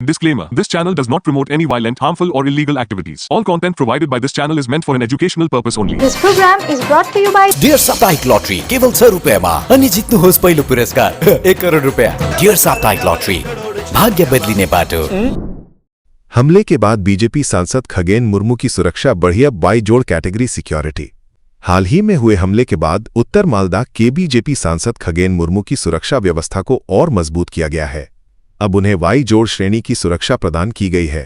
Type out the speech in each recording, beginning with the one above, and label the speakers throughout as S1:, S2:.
S1: Disclaimer: This channel does not promote any violent, harmful, or illegal activities. All content provided by this channel is meant for an educational purpose only.
S2: This program is brought to you by
S3: dear साप्ताहिक lottery केवल 100 रुपयामा अनि जित्नुहोस् पहिलो पुरस्कार 1 करोड रुपैयाँ। Dear साप्ताहिक lottery भाग्य बदलिने बाटो।
S4: हमले के बाद बीजेपी सांसद खगेन मुर्मू की सुरक्षा बढ़ी, अब बाई जोड़ कैटेगरी सिक्योरिटी। हाल ही में हुए हमले के बाद उत्तर मालदा के बीजेपी सांसद खगेन मुर्मू की सुरक्षा व्यवस्था को और मजबूत किया गया है। अब उन्हें वाई जोड़ श्रेणी की सुरक्षा प्रदान की गई है।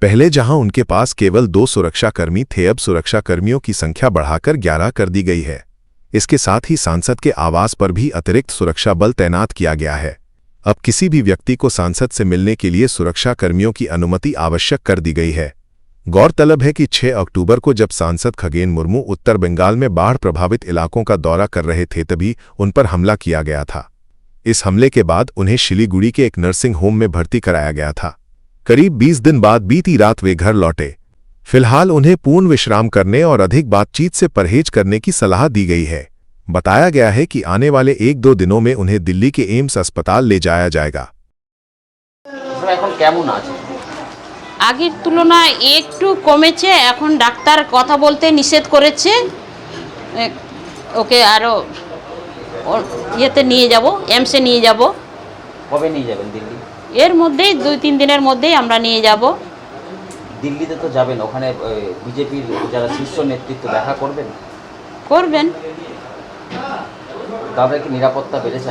S4: पहले जहां उनके पास केवल 2 सुरक्षाकर्मी थे, अब सुरक्षाकर्मियों की संख्या बढ़ाकर 11 कर दी गई है। इसके साथ ही सांसद के आवास पर भी अतिरिक्त सुरक्षा बल तैनात किया गया है। अब किसी भी व्यक्ति को सांसद से मिलने के लिए सुरक्षाकर्मियों की अनुमति आवश्यक कर दी गई है। गौरतलब है कि 6 अक्टूबर को जब सांसद खगेन मुर्मू उत्तर बंगाल में बाढ़ प्रभावित इलाकों का दौरा कर रहे थे, तभी उन पर हमला किया गया था। इस हमले के बाद उन्हें शिलीगुड़ी के एक नर्सिंग होम में भर्ती कराया गया था। करीब 20 दिन बाद बीती रात वे घर लौटे। फिलहाल उन्हें पूर्ण विश्राम करने और अधिक बातचीत से परहेज करने की सलाह दी गई है। बताया गया है कि आने वाले 1-2 दिनों में उन्हें दिल्ली के एम्स अस्पताल ले जाया जाएगा।
S5: আগের তুলনায় একটু কমেছে, এখন ডাক্তার কথা বলতে নিষেধ করেছে। ওকে আরও ইয়েতে নিয়ে যাব, এমসে নিয়ে যাব।
S6: কবে নিয়ে যাবেন দিল্লি?
S5: এর মধ্যেই 2-3 দিনের মধ্যেই আমরা নিয়ে যাব।
S6: দিল্লিতে তো যাবেন, ওখানে বিজেপির যারা শীর্ষ নেতৃত্ব দেখা করবেন?
S5: করবেন।
S6: তাদের কি নিরাপত্তা বেড়েছে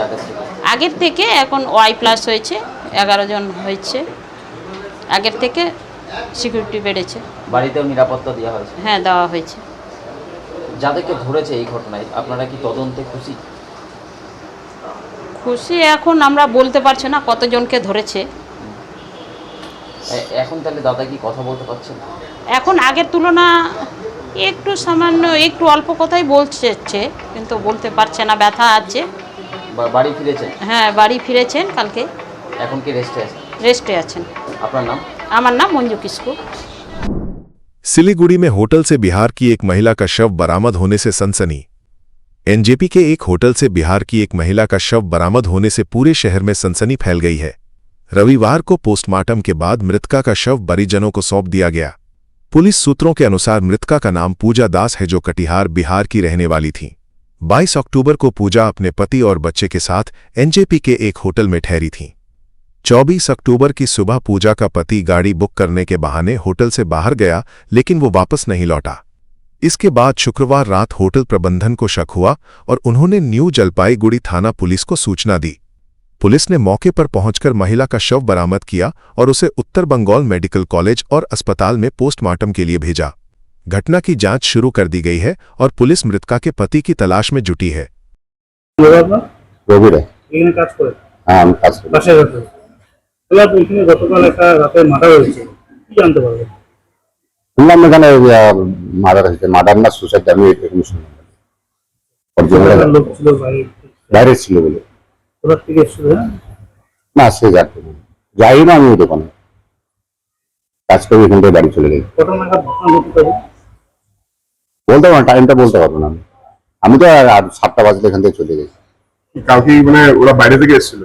S5: আগের থেকে? এখন Y+ হয়েছে, 11 জন হয়েছে। আগের থেকে সিকিউরিটি বেড়েছে।
S6: বাড়িতেও নিরাপত্তা দেওয়া হয়েছে?
S5: হ্যাঁ, দেওয়া হয়েছে।
S6: যাদেরকে ধরেছে এই ঘটনায় আপনারা কি তদন্তে খুশি?
S5: খুশি এখন আমরা বলতে পারছি না কতজনকে ধরেছে।
S6: এখন তাহলে দাদা কি কথা বলতে পারছেন?
S5: এখন আগের তুলনা একটু সামান্য একটু অল্প কথাই বলছে, কিন্তু বলতে পারছে না, ব্যথা আছে।
S6: বাড়ি ফিরেছেন?
S5: হ্যাঁ, বাড়ি ফিরেছেন কালকে।
S6: এখন কি রেস্টে আছেন?
S5: রেস্টে আছেন।
S6: আপনার নাম?
S5: আমার নাম মঞ্জু কিসকু।
S4: सिलीगुड़ी में होटल से बिहार की एक महिला का शव बरामद होने से सनसनी। एनजेपी के एक होटल से बिहार की एक महिला का शव बरामद होने से पूरे शहर में सनसनी फैल गई है। रविवार को पोस्टमार्टम के बाद मृतका का शव परिजनों को सौंप दिया गया। पुलिस सूत्रों के अनुसार मृतका का नाम पूजा दास है, जो कटिहार बिहार की रहने वाली थी। 22 अक्टूबर को पूजा अपने पति और बच्चे के साथ एनजेपी के एक होटल में ठहरी थी। 24 अक्टूबर की सुबह पूजा का पति गाड़ी बुक करने के बहाने होटल से बाहर गया, लेकिन वो वापस नहीं लौटा। इसके बाद शुक्रवार रात होटल प्रबंधन को शक हुआ और उन्होंने न्यू जलपाईगुड़ी थाना पुलिस को सूचना दी। पुलिस ने मौके पर पहुंचकर महिला का शव बरामद किया और उसे उत्तर बंगाल मेडिकल कॉलेज और अस्पताल में पोस्टमार्टम के लिए भेजा। घटना की जांच शुरू कर दी गई है और पुलिस मृतका के पति की तलाश में जुटी है।
S7: মার্ডার হয়েছে, মার্ডার না সুসাইড, আমি বাইরে ছিল বলে না, সে যাই না, আমি দোকানে কাজ করি, এখান থেকে বাড়ি চলে গেছি। বলতে পারবো না, টাইমটা বলতে পারবো না। আমি তো 7টা বাজলে এখান থেকে চলে গেছি।
S8: কালকে মানে ওরা বাইরে থেকে এসেছিল?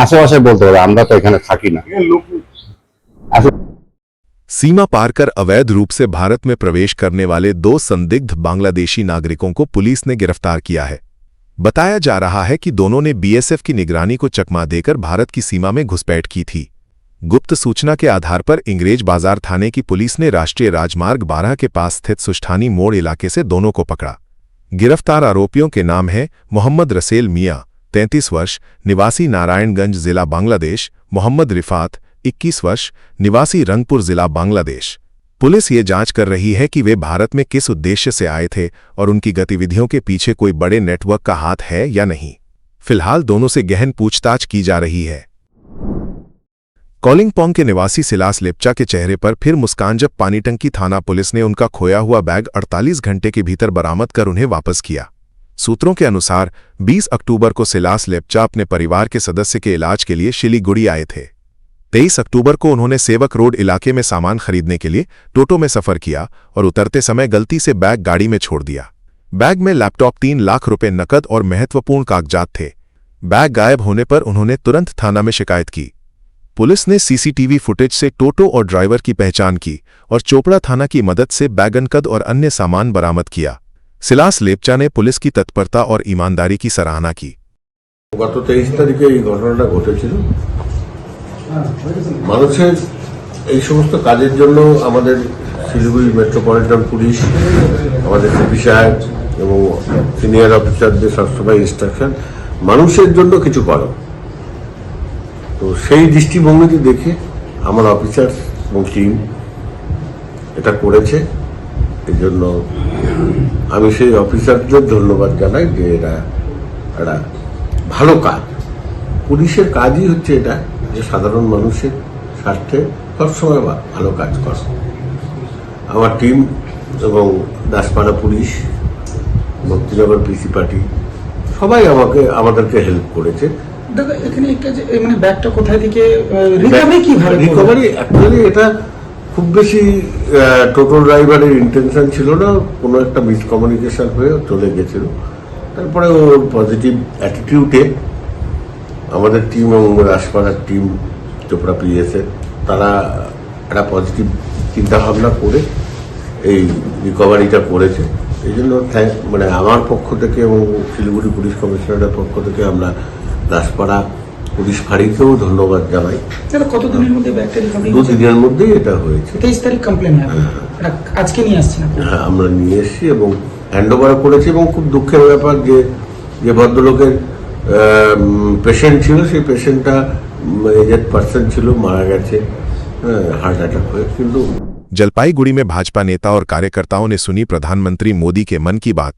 S7: আশেপাশে বলতে পারবো, আমরা তো এখানে থাকি না।
S4: सीमा पार कर अवैध रूप से भारत में प्रवेश करने वाले 2 संदिग्ध बांग्लादेशी नागरिकों को पुलिस ने गिरफ्तार किया है। बताया जा रहा है कि दोनों ने बीएसएफ की निगरानी को चकमा देकर भारत की सीमा में घुसपैठ की थी। गुप्त सूचना के आधार पर इंग्रेज बाजार थाने की पुलिस ने राष्ट्रीय राजमार्ग 12 के पास स्थित सुष्ठानी मोड़ इलाके से दोनों को पकड़ा। गिरफ्तार आरोपियों के नाम हैं मोहम्मद रसेल मियां 33 वर्ष, निवासी नारायणगंज जिला बांग्लादेश, मोहम्मद रिफात 21 वर्ष, निवासी रंगपुर जिला बांग्लादेश। पुलिस ये जांच कर रही है कि वे भारत में किस उद्देश्य से आए थे और उनकी गतिविधियों के पीछे कोई बड़े नेटवर्क का हाथ है या नहीं। फिलहाल दोनों से गहन पूछताछ की जा रही है। कॉलिंगपोंग के निवासी सिलास लेप्चा के चेहरे पर फिर मुस्कान जब पानीटंकी थाना पुलिस ने उनका खोया हुआ बैग 48 घंटे के भीतर बरामद कर उन्हें वापस किया। सूत्रों के अनुसार 20 अक्टूबर को सिलास लेप्चा अपने परिवार के सदस्य के इलाज के लिए शिलीगुड़ी आए थे। 23 अक्टूबर को उन्होंने सेवक रोड इलाके में सामान खरीदने के लिए टोटो में सफर किया और उतरते समय गलती से बैग गाड़ी में छोड़ दिया। बैग में लैपटॉप, 3 लाख रुपए नकद और महत्वपूर्ण कागजात थे। बैग गायब होने पर उन्होंने तुरंत थाना में शिकायत की। पुलिस ने सीसीटीवी फुटेज से टोटो और ड्राइवर की पहचान की और चोपड़ा थाना की मदद से बैगनकद और अन्य सामान बरामद किया। सिलास लेपचा ने पुलिस की तत्परता और ईमानदारी की सराहना की।
S9: গত 23 তারিখে এই ঘটনাটা ঘটেছিল। মানুষের এই সমস্ত কাজের জন্য আমাদের শিলিগুড়ি মেট্রোপলিটন পুলিশ, আমাদের সিপি সাহেব এবং সিনিয়র অফিসারদের সবসময় ইনস্ট্রাকশন মানুষের জন্য কিছু করো। তো সেই দৃষ্টিভঙ্গিতে দেখে আমার অফিসার এবং টিম এটা করেছে। এই জন্য আমি সেই অফিসারদের ধন্যবাদ জানাই যে এটা একটা ভালো কাজ। পুলিশের কাজই হচ্ছে এটা, যে সাধারণ মানুষের স্বার্থে সবসময় ভালো কাজ করে। আমার টিম এবং দাসপাড়া পুলিশ, ভক্তিনগর পিসি পার্টি সবাই আমাদেরকে হেল্প করেছে।
S10: দাদা এখানে একটা যে মানে ব্যাগটা কোথায় থেকে রিকভারি কিভাবে?
S9: রিকভারি অ্যাকচুয়ালি এটা খুব বেশি টোটো ড্রাইভারের ইন্টেনশন ছিল না, কোনো একটা মিসকমিউনিকেশন হয়ে চলে গেছিল। তারপরে ওর পজিটিভ অ্যাটিটিউডে আমাদের টিম এবং রাসপাড়ার টিম, চোপড়া পিএসএ, তারা একটা পজিটিভ চিন্তাভাবনা করে এই রিকভারিটা করেছে। এই জন্য মানে আমার পক্ষ থেকে এবং শিলিগুড়ি পুলিশ কমিশনারের পক্ষ থেকে আমরা দাসপাড়া পুলিশ ফাঁড়িকেও ধন্যবাদ জানাই।
S10: কতদিনের মধ্যে ব্যাগটা রিকভারি?
S9: 2 দিনের মধ্যেই এটা হয়েছে।
S10: 23 তারিখ কমপ্লেন আজকে নিয়ে আসছেন? হ্যাঁ, আমরা নিয়ে এসেছি এবং হ্যান্ড ওভার করেছি। এবং খুব দুঃখের ব্যাপার যে ভদ্রলোকের পেশেন্ট ছিল, সেই পেশেন্টটা এজেড পার্সন ছিল, মারা গেছে हार्ट अटैक हुए। किंतु
S4: जलपाईगुड़ी में भाजपा नेता और कार्यकर्ताओं ने सुनी प्रधानमंत्री मोदी के मन की बात।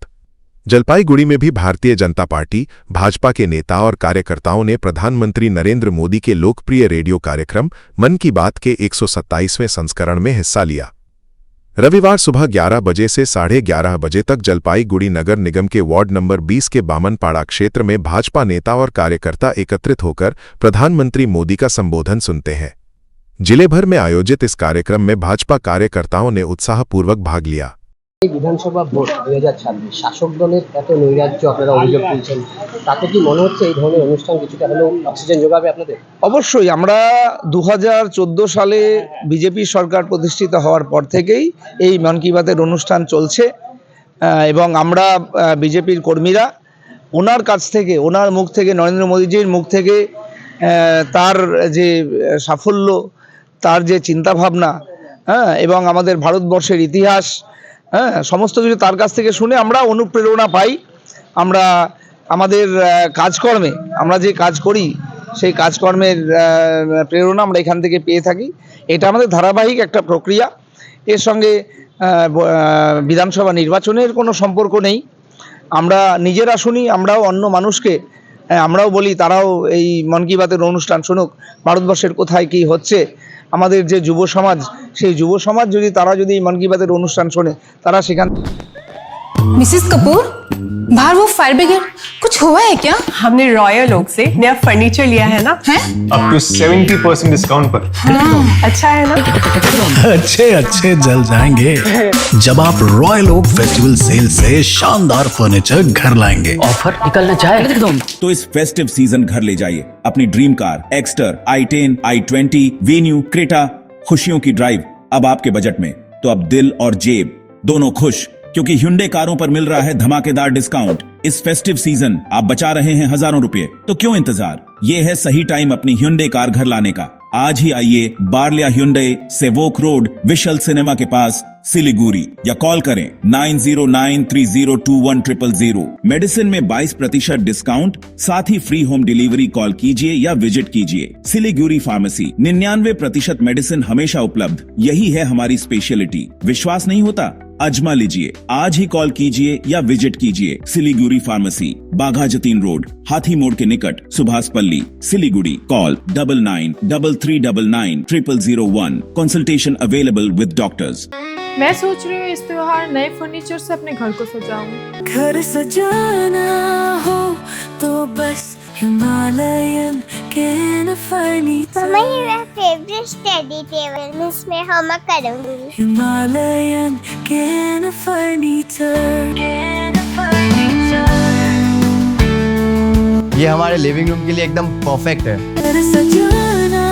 S4: जलपाईगुड़ी में भी भारतीय जनता पार्टी भाजपा के नेता और कार्यकर्ताओं ने प्रधानमंत्री नरेंद्र मोदी के लोकप्रिय रेडियो कार्यक्रम मन की बात के 127वें संस्करण में हिस्सा लिया। रविवार सुबह 11 बजे से 11:30 बजे तक जलपाईगुड़ी नगर निगम के वार्ड नंबर 20 के बामनपाड़ा क्षेत्र में भाजपा नेता और कार्यकर्ता एकत्रित होकर प्रधानमंत्री मोदी का संबोधन सुनते हैं। जिले भर में आयोजित इस कार्यक्रम में भाजपा कार्यकर्ताओं ने उत्साहपूर्वक भाग लिया।
S11: বিধানসভা ভোট 2026 শাসক দলের এত নৈরাজ্য আপনারা অভিযোগ তুলছেন, তাতে কি মনে হচ্ছে এই ধরনের অনুষ্ঠান কিছুটা হলেও অক্সিজেন যোগাবে আপনাদের?
S10: অবশ্যই। আমরা 2014 সালে বিজেপি সরকার প্রতিষ্ঠিত হওয়ার পর থেকেই এই মন কি বাতের অনুষ্ঠান চলছে এবং আমরা বিজেপির কর্মীরা ওনার কাছ থেকে, ওনার মুখ থেকে, নরেন্দ্র মোদীজির মুখ থেকে তার যে সাফল্য, তার যে চিন্তাভাবনা, এবং আমাদের ভারতবর্ষের ইতিহাস, সমস্ত কিছু তার কাছ থেকে শুনে আমরা অনুপ্রেরণা পাই। আমরা আমাদের কাজকর্মে, আমরা যে কাজ করি সেই কাজকর্মের প্রেরণা আমরা এখান থেকে পেয়ে থাকি। এটা আমাদের ধারাবাহিক একটা প্রক্রিয়া। এর সঙ্গে বিধানসভা নির্বাচনের কোনো সম্পর্ক নেই। আমরা নিজেরা শুনি, আমরাও অন্য মানুষকে আমরাও বলি তারাও এই মন কি বাতের অনুষ্ঠান শুনুক। ভারতবর্ষের কোথায় কি হচ্ছে, আমাদের যে যুব সমাজ, সেই যুব সমাজ যদি তারা যদি মন কি বাতের অনুষ্ঠান শোনে, তারা সেখান।
S12: मिसेस कपूर, बाहर वो फायर ब्रिगेड, कुछ हुआ है क्या?
S13: हमने रॉयल ओक से नया फर्नीचर लिया है ना,
S12: है?
S1: अप टू 70% डिस्काउंट पर।
S13: अच्छा है ना?
S3: अच्छे जल जाएंगे जब आप रॉयल ओक फेस्टिवल सेल से शानदार फर्नीचर घर लाएंगे।
S11: ऑफर निकलना चाहे
S14: तो इस फेस्टिव सीजन घर ले जाइए अपनी dream car Exter, i10, i20, venue, Creta. खुशियों की ड्राइव अब आपके बजट में, तो अब दिल और जेब दोनों खुश, क्योंकि Hyundai कारों पर मिल रहा है धमाकेदार डिस्काउंट। इस फेस्टिव सीजन आप बचा रहे हैं हजारों रुपए, तो क्यों इंतजार? ये है सही टाइम अपनी Hyundai कार घर लाने का। आज ही आइए बारलिया Hyundai, Sevoke road, we shall cinema के पास, सिलीगुड़ी, या कॉल करें 9093021000। मेडिसिन में 22% डिस्काउंट, साथ ही फ्री होम डिलीवरी। कॉल कीजिए या विजिट कीजिए सिलीगुड़ी फार्मेसी। 99% मेडिसिन हमेशा उपलब्ध, यही है हमारी स्पेशलिटी। विश्वास नहीं होता? अजमा लीजिए। आज ही कॉल कीजिए या विजिट कीजिए सिलीगुड़ी फार्मेसी, बाघा जतीन रोड, हाथी मोड़ के निकट, सुभाष पल्ली, Siliguri. Call 9933990001। Consultation available with doctors.
S13: मैं सोच रही हूँ इस त्योहार नए फर्नीचर से अपने घर को सजाऊं।
S12: घर सजाना हो तो बस हिमालयन कैन फर्नीचर।
S2: मम्मा ये मेरा फेवरेट स्टडी टेबल, मैं इसमें होमवर्क करूंगी।
S12: Himalayan can furniture.
S11: ये हमारे लिविंग रूम के लिए एकदम परफेक्ट है।
S12: घर सजाना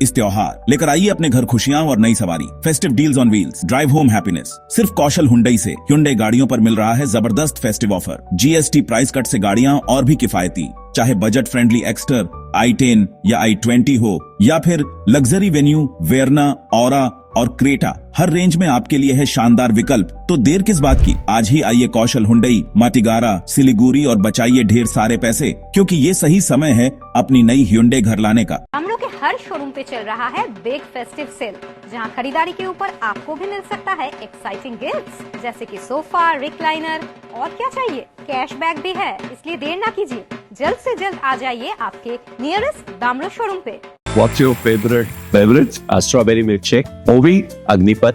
S14: इस त्योहार लेकर आइए अपने घर खुशियां और नई सवारी। Festive deals on wheels, drive home happiness. सिर्फ कौशल हुंडई से Hyundai गाड़ियों पर मिल रहा है जबरदस्त festive offer. GST price cut से गाड़ियां और भी किफायती, चाहे बजट फ्रेंडली एक्स्टर, i10 या i20 हो या फिर लग्जरी वेन्यू, वेरना, ऑरा और क्रेटा, हर रेंज में आपके लिए है शानदार विकल्प। तो देर किस बात की, आज ही आइए कौशल हुंडई, माटीगारा, सिलीगुड़ी और बचाइए ढेर सारे पैसे, क्योंकि ये सही समय है अपनी नई Hyundai घर लाने का।
S12: हम लोग के हर शोरूम पे चल रहा है बिग फेस्टिव सेल, जहां खरीदारी के ऊपर आपको भी मिल सकता है एक्साइटिंग गिफ्ट्स, जैसे कि सोफा, रिक्लाइनर और क्या चाहिए, कैशबैक भी है। इसलिए देर ना कीजिए, जल्द से जल्द आ जाइए आपके नियरेस्ट दामलो शोरूम पे।
S3: What's your favorite beverage? A strawberry milkshake, Ovi, Agnipat,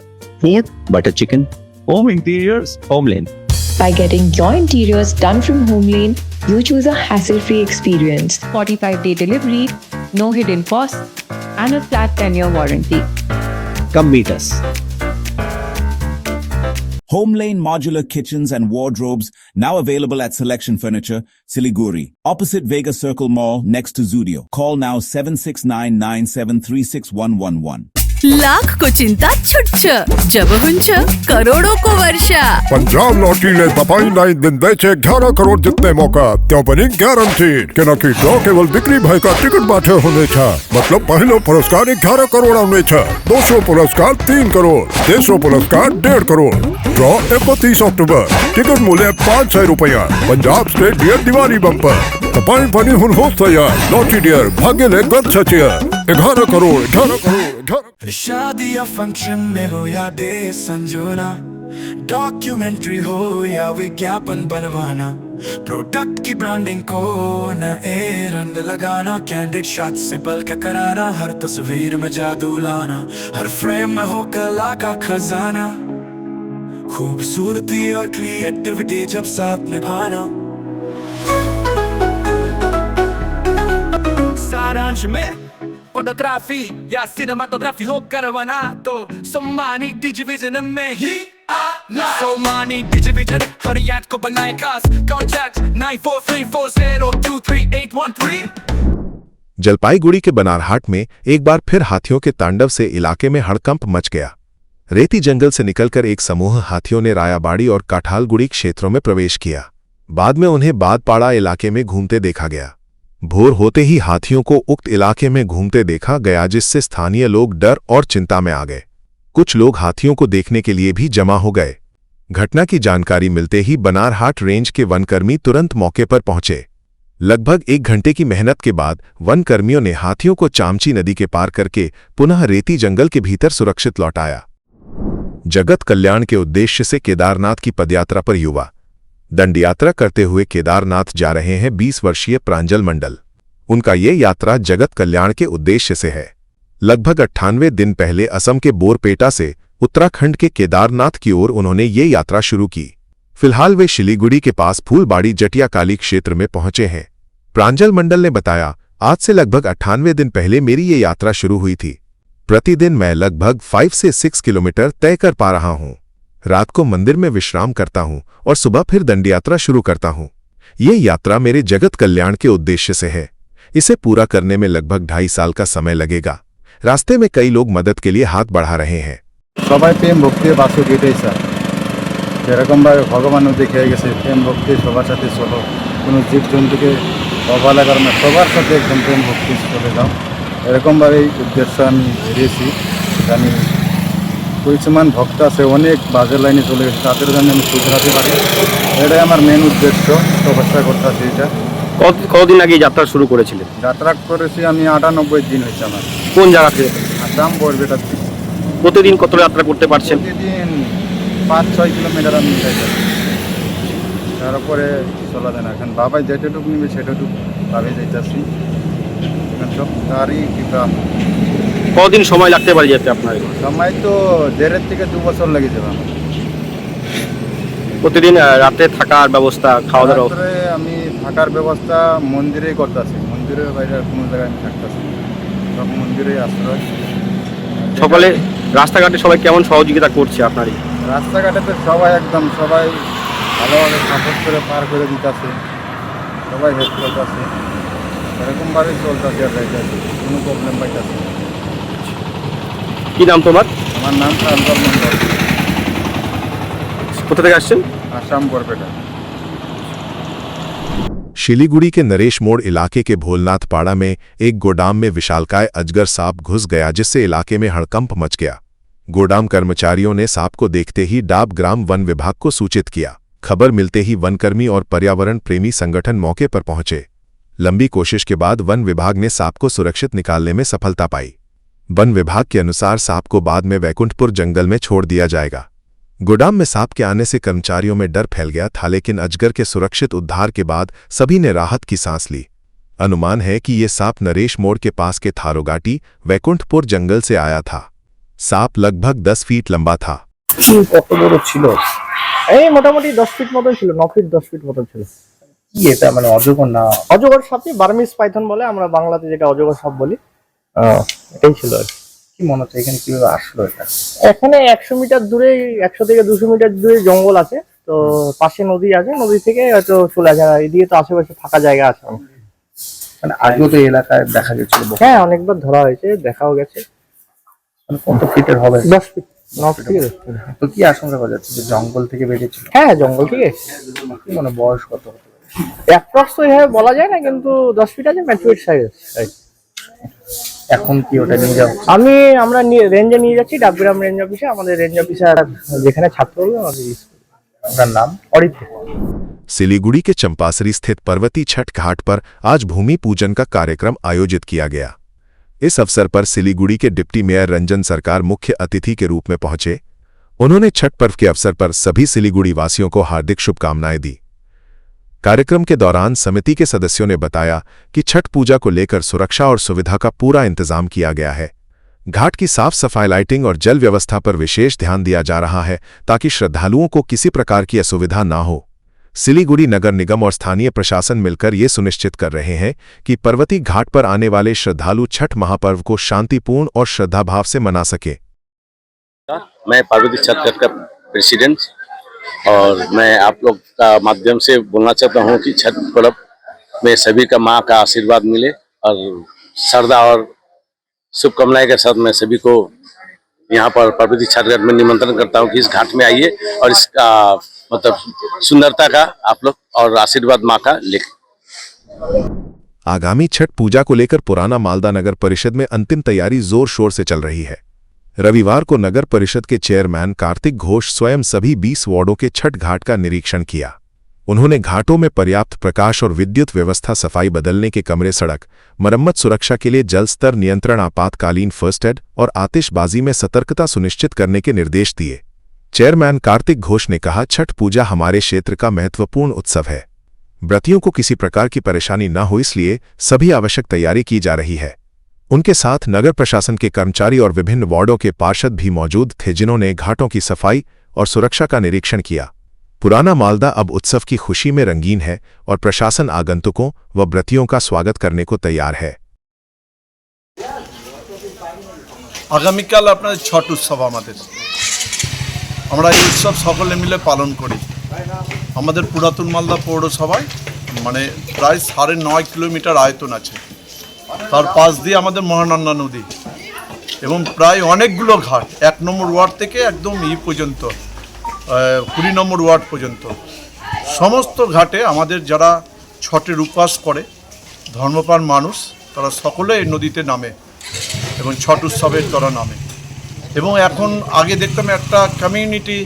S3: butter chicken, home interiors, Homeland.
S12: By getting your interiors done from Homeland, you choose a hassle-free experience. 45-day delivery, no hidden costs, and a flat 10-year warranty.
S3: Come meet us.
S14: Homelane Modular Kitchens and Wardrobes, now available at Selection Furniture, Siliguri, opposite Vega Circle Mall, next to Zudio. Call now 7699736111.
S12: Lakh को चिंता छुट्छ, जब हुंच करोड़ों को वर्षा।
S8: Punjab lottery ने तपाई 9 दिन बेचे 11 करोड़ जितने मौका, त्यो बनी गारंटीड के न कि ड्रॉ केवल बिक्री भाई का टिकट बाटे होने था। मतलब पहलो पुरस्कार 11 करोड़ आने था, 200 पुरस्कार 3 करोड़, 300 पुरस्कार 1.5 करोड़। ड्रॉ 31 अक्टूबर, टिकट मूल्य 500 रुपया। Punjab state dear Diwali bumper तपाई बनी हुन हो तैयार। लॉटरी डियर भाग्य ले गद सचियर 11 करोड़ 11 करोड़।
S3: शादी या फंक्शन में हो या डे संजोना, डॉक्यूमेंट्री हो या विज्ञापन बनवाना, प्रोडक्ट की ब्रांडिंग को नए रंग लगाना, कैंडिड शॉट से बल्कि कराना, हर तस्वीर में जादू लाना, हर फ्रेम में हो कला का खजाना, खूबसूरती और क्रिएटिविटी जब साथ निभाना। सारांश में फोटोग्राफी या सिनेमाटोग्राफी हो करवाना, तो सोमानी डिजिविजन में ही आना। सोमानी डिजिविजन फरियाद को बनाए खास, कॉन्टैक्ट 9434023813।
S4: जलपाईगुड़ी के बनारहाट में एक बार फिर हाथियों के तांडव से इलाके में हड़कंप मच गया। रेती जंगल से निकलकर एक समूह हाथियों ने रायाबाड़ी और काठालगुड़ी क्षेत्रों में प्रवेश किया। बाद में उन्हें बादपाड़ा इलाके में घूमते देखा गया। भोर होते ही हाथियों को उक्त इलाके में घूमते देखा गया, जिससे स्थानीय लोग डर और चिंता में आ गए। कुछ लोग हाथियों को देखने के लिए भी जमा हो गए। घटना की जानकारी मिलते ही बनारहाट रेंज के वनकर्मी तुरंत मौके पर पहुंचे। लगभग 1 घंटे की मेहनत के बाद वनकर्मियों ने हाथियों को चामची नदी के पार करके पुनः रेती जंगल के भीतर सुरक्षित लौटाया। जगत कल्याण के उद्देश्य से केदारनाथ की पदयात्रा पर युवा दंडयात्रा करते हुए केदारनाथ जा रहे हैं 20 वर्षीय प्रांजल मंडल। उनका ये यात्रा जगत कल्याण के उद्देश्य से है। लगभग 98 दिन पहले असम के बोरपेटा से उत्तराखंड के केदारनाथ की ओर उन्होंने ये यात्रा शुरू की। फिलहाल वे शिलीगुड़ी के पास फूलबाड़ी जटियाकाली क्षेत्र में पहुंचे हैं। प्रांजल मंडल ने बताया, आज से लगभग 98 दिन पहले मेरी ये यात्रा शुरू हुई थी। प्रतिदिन मैं लगभग 5 से 6 किलोमीटर तय कर पा रहा हूं। रात को मंदिर में विश्राम करता हूं और सुबह फिर दंडयात्रा शुरू करता हूं। ये यात्रा मेरे जगत कल्याण के उद्देश्य से है। इसे पूरा करने में लगभग 2.5 साल का समय लगेगा। रास्ते में कई लोग मदद के लिए हाथ बढ़ा रहे हैं।
S8: সবাই প্রেম ভক্তি বাসুক এটাই স্যার, যেরকমভাবে ভগবানও দেখে গেছে প্রেম ভক্তি সবার সাথে চলো, কোনো জীবজন্তুকে অবহেলা করো না, সবার সাথে একদম প্রেম ভক্তি চলে যাও, এরকমভাবেই উদ্দেশ্য আমি বেরিয়েছি। আমি কিছুমান ভক্ত আছে অনেক বাজে লাইনে চলে গেছে, তাদের জন্য আমি শুধরাতে পারি, এটাই আমার মেন উদ্দেশ্য। তপস্যা করতেছি। এটা
S11: কতদিন আগে যাত্রা শুরু করেছিলেন?
S8: যাত্রা করেছি আমি 98 দিন হয়েছে আমার।
S11: কোন জায়গা থেকে?
S8: আসাম বরপেটা থেকে।
S11: প্রতিদিন কত যাত্রা করতে পারছেন?
S8: প্রতিদিন 5-6 কিলোমিটার আমি যাইতে, তারপরে চলা যায় না। এখন বাবাই যেটুকু নিবে সেটুকু ভাবে যাইতেছি। এখন সব তারই কৃপা।
S11: কতদিন সময় লাগতে পারে যেতে আপনার?
S8: সময় তো 1.5 থেকে 2 বছর লেগে যাবে আমার।
S11: প্রতিদিন রাতে থাকার ব্যবস্থা, খাওয়া দাওয়ার
S8: রাত্রে আমি থাকার ব্যবস্থা মন্দিরেই করতেছি। মন্দিরের বাইরে কোনো জায়গায় আমি থাকতেছি, সব মন্দিরেই আশ্রয়।
S11: সকালে রাস্তাঘাটে সবাই কেমন সহযোগিতা করছে আপনারই?
S8: রাস্তাঘাটে তো সবাই একদম সবাই ভালোভাবে সাপোর্ট করে পার করে দিতেছে, সবাই হেল্প করতেছে, এরকমভাবেই চলতেছে আর যাইতেছে, কোনো প্রবলেম পাইতেছে।
S15: কি নাম তোমার?
S16: আমার নাম প্রান্তর মন্ডল।
S15: কোথা থেকে আসছেন?
S16: आसाम बरपेटा।
S4: शिलीगुड़ी के नरेश मोड़ इलाके के भोलनाथ पाड़ा में एक गोदाम में विशालकाय अजगर सांप घुस गया, जिससे इलाके में हड़कंप मच गया। गोदाम कर्मचारियों ने सांप को देखते ही डाब ग्राम वन विभाग को सूचित किया। खबर मिलते ही वनकर्मी और पर्यावरण प्रेमी संगठन मौके पर पहुंचे। लंबी कोशिश के बाद वन विभाग ने सांप को सुरक्षित निकालने में सफलता पाई। वन विभाग के अनुसार सांप को बाद में वैकुंठपुर जंगल में छोड़ दिया जाएगा। गोदाम में सांप के आने से कर्मचारियों में डर फैल गया था, लेकिन अजगर के सुरक्षित उद्धार के बाद सभी ने राहत की सांस ली। अनुमान है कि ये सांप नरेश मोड़ के पास के थारोगाटी वैकुंठपुर जंगल से आया था। सांप लगभग 10 फीट लंबा था।
S11: কত বড় ছিল? এই মোটামুটি 10 ফিট মতন ছিল, 9 ফিট 10 ফিট মতন ছিল। কি এটা মানে অজগর না? অজগর সাপই বার্মিজ পাইথন বলে, আমরা বাংলাতে যেটা অজগর সাপ বলি। এটাই ছিল। কি মনে হচ্ছে এখানে কিভাবে আসলো এটা? এখানে 100 মিটার দূরে, 100 থেকে 200 মিটার দূরে জঙ্গল আছে, তো পাশে নদী আছে, নদী থেকে হয়তো চলে আসে। এদিকে তো আশেপাশে ফাঁকা জায়গা আছে, মানে আগেও তো এলাকায় দেখা গেছিল। হ্যাঁ, অনেকবার ধরা হয়েছে, দেখাও গেছে। মানে কত ফিটের হবে? 10 ফিট, 9 ফিট। তো কি আশঙ্কা করা যাচ্ছে যে জঙ্গল থেকে বেরিয়েছিল? হ্যাঁ, জঙ্গল থেকে। মানে বয়স কত? অ্যাপ্রক্স তো এভাবে বলা যায় না, কিন্তু 10 ফিট আছে, ম্যাচুয়ার সাইজ। এখন কি ওটা নিয়ে যাবো? আমরা রেঞ্জে নিয়ে যাচ্ছি, ডাবগ্রাম রেঞ্জ অফিসে। আমাদের রেঞ্জ অফিসার যেখানে ছাত্র হলো আমাদের আপনার নাম অরিত।
S4: सिलीगुड़ी के चंपासरी स्थित पर्वती छठ घाट पर आज भूमि पूजन का कार्यक्रम आयोजित किया गया। इस अवसर पर सिलीगुड़ी के डिप्टी मेयर रंजन सरकार मुख्य अतिथि के रूप में पहुंचे। उन्होंने छठ पर्व के अवसर पर सभी सिलीगुड़ी वासियों को हार्दिक शुभकामनाएं दी। कार्यक्रम के दौरान समिति के सदस्यों ने बताया कि छठ पूजा को लेकर सुरक्षा और सुविधा का पूरा इंतजाम किया गया है। घाट की साफ सफाई, लाइटिंग और जल व्यवस्था पर विशेष ध्यान दिया जा रहा है, ताकि श्रद्धालुओं को किसी प्रकार की असुविधा न हो। सिलीगुड़ी नगर निगम और स्थानीय प्रशासन मिलकर ये सुनिश्चित कर रहे हैं कि पर्वती घाट पर आने वाले श्रद्धालु छठ महापर्व को शांतिपूर्ण और श्रद्धाभाव से मना सके।
S7: मैं पर्वती छठ घाट का प्रेसिडेंट, और मैं आप लोग का माध्यम से बोलना चाहता हूँ कि छठ पर्व में सभी का माँ का आशीर्वाद मिले, और श्रद्धा और शुभकामनाएं के साथ मैं सभी को यहाँ पर पर्वती छठ घाट में निमंत्रण करता हूँ कि इस घाट में आइए और इसका मतलब सुंदरता का आप लोग और आशीर्वाद माँ का ले।
S4: आगामी छठ पूजा को लेकर पुराना मालदा नगर परिषद में अंतिम तैयारी जोर शोर से चल रही है। रविवार को नगर परिषद के चेयरमैन कार्तिक घोष स्वयं सभी 20 वार्डों के छठ घाट का निरीक्षण किया। उन्होंने घाटों में पर्याप्त प्रकाश और विद्युत व्यवस्था, सफाई, बदलने के कमरे, सड़क मरम्मत, सुरक्षा के लिए जल स्तर नियंत्रण, आपातकालीन फर्स्ट एड और आतिशबाजी में सतर्कता सुनिश्चित करने के निर्देश दिए। चेयरमैन कार्तिक घोष ने कहा, छठ पूजा हमारे क्षेत्र का महत्वपूर्ण उत्सव है। व्रतियों को किसी प्रकार की परेशानी न हो, इसलिए सभी आवश्यक तैयारी की जा रही है। उनके साथ नगर प्रशासन के कर्मचारी और विभिन्न वार्डों के पार्षद भी मौजूद थे, जिन्होंने घाटों की सफाई और सुरक्षा का निरीक्षण किया। पुराना मालदा अब उत्सव की खुशी में रंगीन है और प्रशासन आगंतुकों व व्रतियों का स्वागत करने को तैयार है।
S16: আগামীকাল আপনাদের ছট উৎসব, আমরা এই উৎসব সকলে মিলে পালন করি। আমাদের পুরাতন মালদা পৌরসভায় মানে প্রায় 9.5 কিলোমিটার আয়তন আছে, তার পাশ দিয়ে আমাদের মহানন্দা নদী এবং প্রায় অনেকগুলো ঘাট, 1 নম্বর ওয়ার্ড থেকে একদম পর্যন্ত 20 নম্বর ওয়ার্ড পর্যন্ত সমস্ত ঘাটে আমাদের যারা ছটের উপবাস করে ধর্মপ্রাণ মানুষ, তারা সকলে এই নদীতে নামে এবং ছট উৎসবের তারা নামে। এবং এখন আগে দেখতাম একটা কমিউনিটি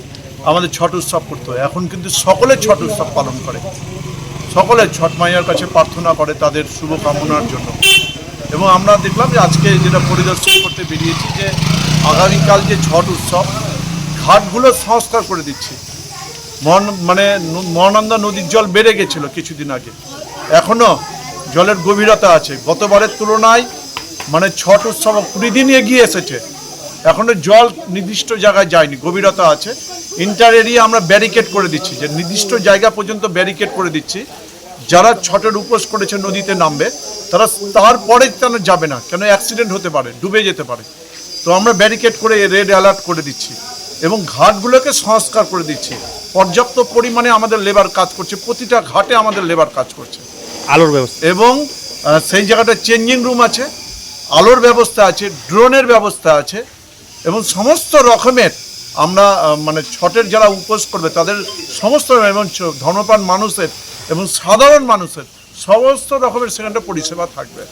S16: আমাদের ছট উৎসব করতো, এখন কিন্তু সকলে ছট উৎসব পালন করে, সকলে ছট মাইয়ার কাছে প্রার্থনা করে তাদের শুভকামনার জন্য। এবং আমরা দেখলাম যে আজকে যেটা পরিদর্শন করতে বেরিয়েছি, যে আগামীকাল যে ছট উৎসব ঘাটগুলো সংস্কার করে দিচ্ছি। মানে মহানন্দা নদীর জল বেড়ে গেছিল কিছুদিন আগে, এখনও জলের গভীরতা আছে, গতবারের তুলনায় মানে ছট উৎসব 20 দিন এগিয়ে এসেছে, এখনও জল নির্দিষ্ট জায়গায় যায়নি, গভীরতা আছে। ইন্টার এরিয়া আমরা ব্যারিকেড করে দিচ্ছি, যে নির্দিষ্ট জায়গা পর্যন্ত ব্যারিকেড করে দিচ্ছি। যারা ছটের উপোস করেছে নদীতে নামবে, তারা তারপরে তারা যাবে না, কেন অ্যাক্সিডেন্ট হতে পারে, ডুবে যেতে পারে। তো আমরা ব্যারিকেড করে রেড অ্যালার্ট করে দিচ্ছি এবং ঘাটগুলোকে সংস্কার করে দিচ্ছি। পর্যাপ্ত পরিমাণে আমাদের লেবার কাজ করছে, প্রতিটা ঘাটে আমাদের লেবার কাজ করছে।
S15: আলোর ব্যবস্থা
S16: এবং সেই জায়গাটা চেঞ্জিং রুম আছে, আলোর ব্যবস্থা আছে, ড্রোনের ব্যবস্থা আছে এবং সমস্ত রকমের আমরা মানে ছটের যারা উপোস করবে তাদের সমস্ত এবং ধর্মপ্রাণ মানুষের এবং সাধারণ মানুষের সমস্ত রকমের সেখানটা পরিষেবা থাকবে।